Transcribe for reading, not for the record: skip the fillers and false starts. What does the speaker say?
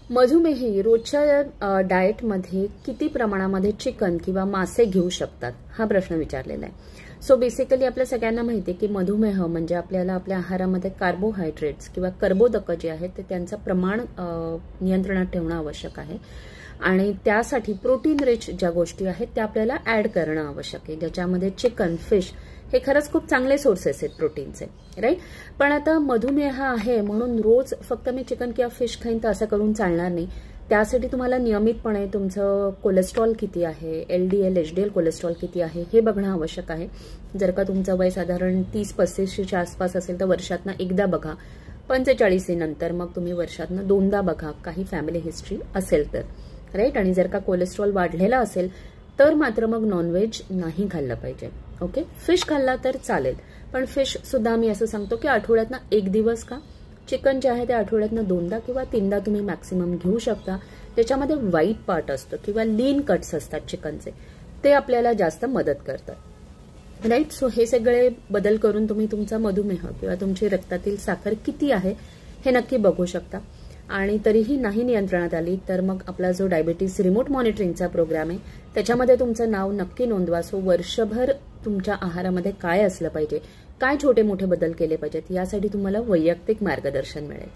मधुमेही रोजच्या डाएटमध्ये किती प्रमाणामध्ये चिकन किंवा मासे घेऊ शकतात हा प्रश्न विचारलेला आहे। सो बेसिकली आपल्या सगळ्यांना माहिती आहे की मधुमेह म्हणजे आपल्याला आपल्या आहारामध्ये कार्बोहायड्रेट्स किंवा कर्बोदक जे आहेत ते त्यांचं प्रमाण नियंत्रणात ठेवणं आवश्यक आहे आणि त्यासाठी प्रोटीन रिच ज्या गोष्टी आहेत त्या आपल्याला ऍड करणं आवश्यक आहे, ज्याच्यामध्ये चिकन, फिश हे खरंच खूप चांगले सोर्सेस आहेत प्रोटीनचे, राईट। पण आता मधुमेह आहे म्हणून रोज फक्त मी चिकन किंवा फिश खाईन तर असं करून चालणार नाही। त्यासाठी तुम्हाला नियमितपणे तुमचं कोलेस्ट्रॉल किती आहे, LDL HDL कोलेस्ट्रॉल किती आहे हे बघणं आवश्यक आहे। जर का तुमचं वय साधारण 30-35च्या आसपास असेल तर वर्षातनं एकदा बघा, 45 नंतर मग तुम्ही वर्षातनं 2दा बघा, काही फॅमिली हिस्ट्री असेल तर, राईट। आणि जर का कोलेस्ट्रॉल वाढलेला असेल तर मात्र मग नॉनव्हेज नाही खाल्लं पाहिजे, ओके। फिश खाल्ला तर चालेल, पण फिश सुद्धा मी असं सांगतो की आठवड्यातनं 1 दिवस का, चिकन जे आहे ते आठवड्यातनं 2दा किंवा 3दा तुम्ही मॅक्सिमम घेऊ शकता। त्याच्यामध्ये व्हाईट पार्ट असतं किंवा लीन कट्स असतात चिकनचे, ते आपल्याला जास्त मदत करतात, राईट। सो हे सगळे बदल करून तुम्ही तुमचा मधुमेह किंवा तुमची रक्तातील साखर किती आहे हे नक्की बघू शकता। आणि तरीही नाही नियंत्रणात आली तर मग आपला जो डायबिटीज रिमोट मॉनिटरिंगचा प्रोग्राम आहे त्याच्यामध्ये तुमचं नाव नक्की नोंदवा। सो वर्षभर तुमच्या आहारामध्ये काय असलं पाहिजे, काय छोटे मोठे बदल केले पाहिजेत यासाठी तुम्हाला वैयक्तिक मार्गदर्शन मिळेल।